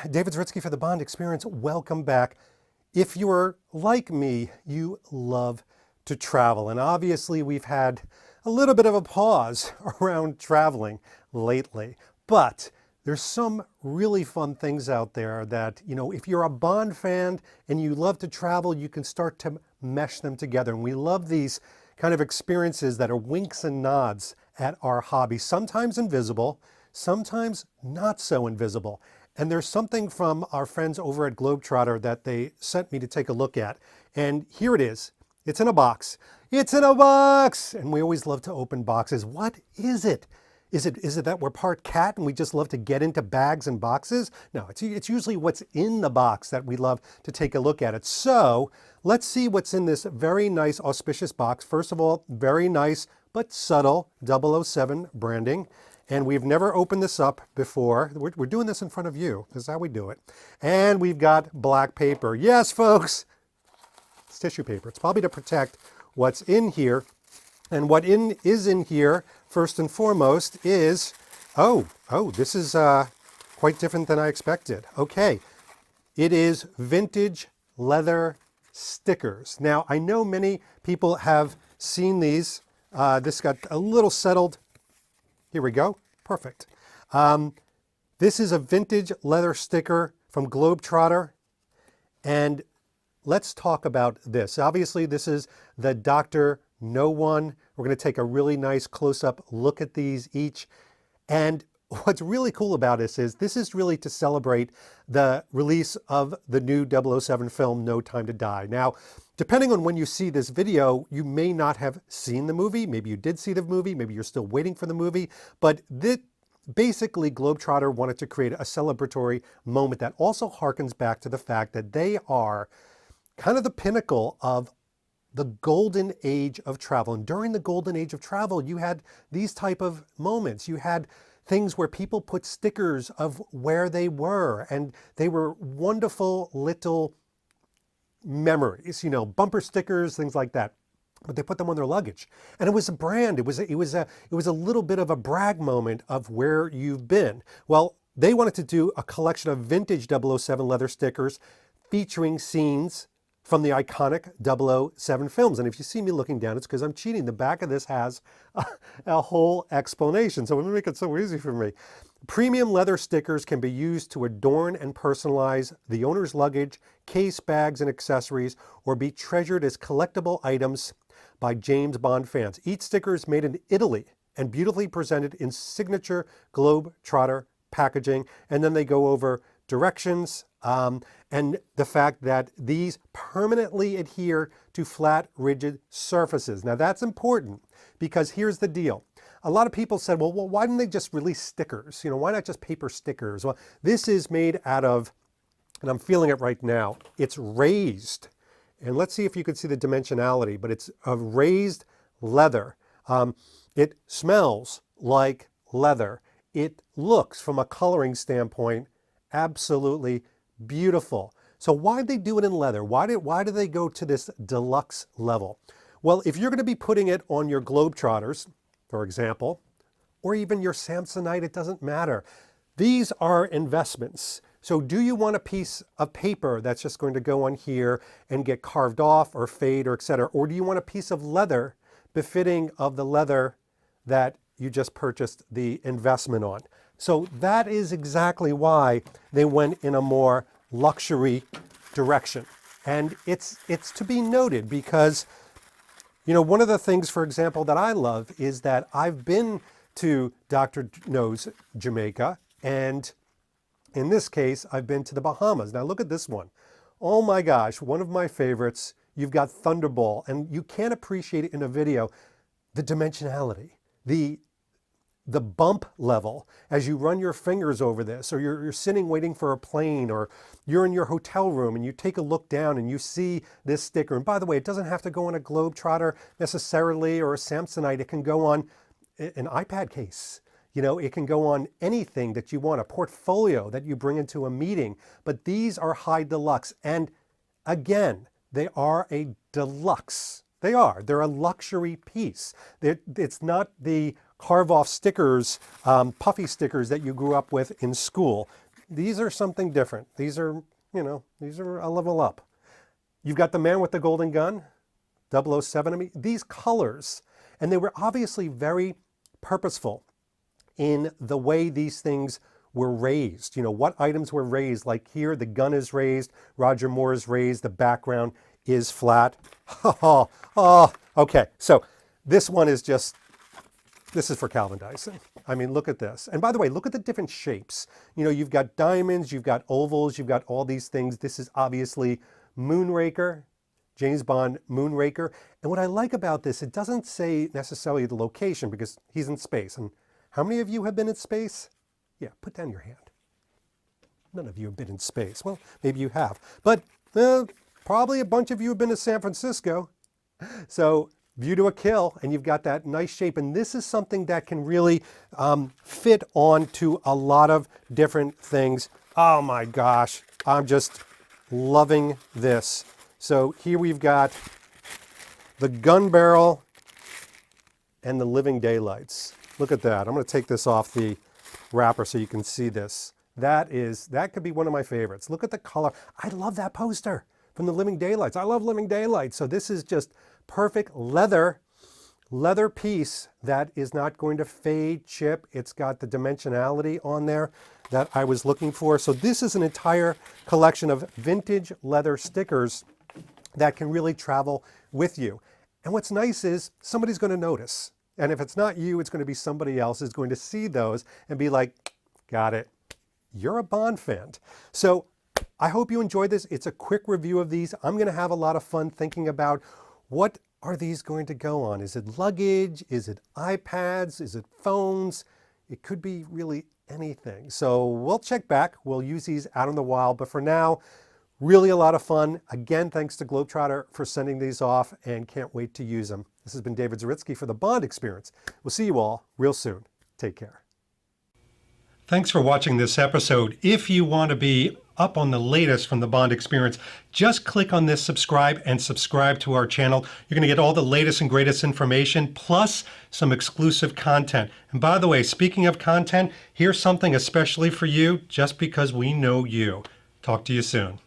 David Zaritsky for the Bond Experience. Welcome back. If you're like me, you love to travel. And obviously we've had a little bit of a pause around traveling lately. But there's some really fun things out there that, if you're a Bond fan and you love to travel, you can start to mesh them together. And we love these kind of experiences that are winks and nods at our hobby, sometimes invisible, sometimes not so invisible. And there's something from our friends over at Globe-Trotter that they sent me to take a look at. And here it is. It's in a box. It's in a box! And we always love to open boxes. What is it? Is it that we're part cat and we just love to get into bags and boxes? No, it's usually what's in the box that we love to take a look at it. So let's see what's in this very nice, auspicious box. First of all, very nice but subtle 007 branding. And we've never opened this up before. We're doing this in front of you. This is how we do it. And we've got black paper. Yes, folks, it's tissue paper. It's probably to protect what's in here. And what is in here, first and foremost, is, this is quite different than I expected. Okay, it is vintage leather stickers. Now, I know many people have seen these. This got a little settled. Here we go. Perfect. This is a vintage leather sticker from Globe-Trotter. And let's talk about this. Obviously, this is the Dr. No One. We're going to take a really nice close-up look at these each. And what's really cool about this is really to celebrate the release of the new 007 film, No Time to Die. Now, depending on when you see this video, you may not have seen the movie. Maybe you did see the movie. Maybe you're still waiting for the movie. But basically, Globe-Trotter wanted to create a celebratory moment that also harkens back to the fact that they are kind of the pinnacle of the golden age of travel. And during the golden age of travel, you had these type of moments. You had things where people put stickers of where they were, and they were wonderful little memories, bumper stickers, things like that. But they put them on their luggage, and it was a brand. It was a little bit of a brag moment of where you've been. Well, they wanted to do a collection of vintage 007 leather stickers featuring scenes from the iconic 007 films. And if you see me looking down, it's because I'm cheating. The back of this has a whole explanation. So let me make it so easy for me. Premium leather stickers can be used to adorn and personalize the owner's luggage, case, bags, and accessories, or be treasured as collectible items by James Bond fans. Each sticker is made in Italy and beautifully presented in signature Globe-Trotter packaging. And then they go over directions, and the fact that these permanently adhere to flat, rigid surfaces. Now that's important because here's the deal. A lot of people said, well, why didn't they just release stickers? Why not just paper stickers? Well, this is made out of, and I'm feeling it right now, it's raised. And let's see if you can see the dimensionality, but it's a raised leather. It smells like leather. It looks, from a coloring standpoint, absolutely beautiful. So why did they do it in leather? Why do they go to this deluxe level? Well, if you're going to be putting it on your Globetrotters, for example, or even your Samsonite, it doesn't matter. These are investments. So do you want a piece of paper that's just going to go on here and get carved off or fade or etc.? Or do you want a piece of leather befitting of the leather that you just purchased the investment on? So that is exactly why they went in a more luxury direction. And it's to be noted because, one of the things, for example, that I love is that I've been to Dr. No's Jamaica, and in this case, I've been to the Bahamas. Now look at this one. Oh my gosh, one of my favorites. You've got Thunderball, and you can't appreciate it in a video, the dimensionality, the bump level as you run your fingers over this, or you're sitting waiting for a plane, or you're in your hotel room and you take a look down and you see this sticker. And by the way, it doesn't have to go on a Globe-Trotter necessarily or a Samsonite. It can go on an iPad case. It can go on anything that you want, a portfolio that you bring into a meeting. But these are high deluxe. And again, they are a deluxe. They're a luxury piece. It's not the carve-off stickers, puffy stickers that you grew up with in school. these are something different. These are, these are a level up. You've got the man with the golden gun, 007. I mean, these colors, and they were obviously very purposeful in the way these things were raised. What items were raised? Like here, the gun is raised, Roger Moore is raised, the background is flat. Okay. So this one is this is for Calvin Dyson. I mean, look at this. And by the way, look at the different shapes. You've got diamonds, you've got ovals, you've got all these things. This is obviously Moonraker, James Bond Moonraker. And what I like about this, it doesn't say necessarily the location because he's in space. And how many of you have been in space? Yeah, put down your hand. None of you have been in space. Well, maybe you have. But probably a bunch of you have been to San Francisco. So view to a kill, and you've got that nice shape. And this is something that can really fit onto a lot of different things. Oh my gosh, I'm just loving this. So here we've got the gun barrel and the living daylights. Look at that. I'm going to take this off the wrapper so you can see this. That could be one of my favorites. Look at the color. I love that poster from the Living Daylights. I love Living Daylights. So this is just perfect leather piece that is not going to fade, chip. It's got the dimensionality on there that I was looking for. So this is an entire collection of vintage leather stickers that can really travel with you. And what's nice is somebody's going to notice. And if it's not you, it's going to be somebody else who's going to see those and be like, got it. You're a Bond fan. So I hope you enjoyed this. It's a quick review of these. I'm going to have a lot of fun thinking about what are these going to go on? Is it luggage? Is it iPads? Is it phones? It could be really anything. So we'll check back. We'll use these out in the wild. But for now, really a lot of fun. Again, thanks to Globe-Trotter for sending these off and can't wait to use them. This has been David Zaritsky for the Bond Experience. We'll see you all real soon. Take care. Thanks for watching this episode. If you want to be up on the latest from the Bond Experience, just click on this subscribe and subscribe to our channel. You're going to get all the latest and greatest information, plus some exclusive content. And by the way, speaking of content, here's something especially for you, just because we know you. Talk to you soon.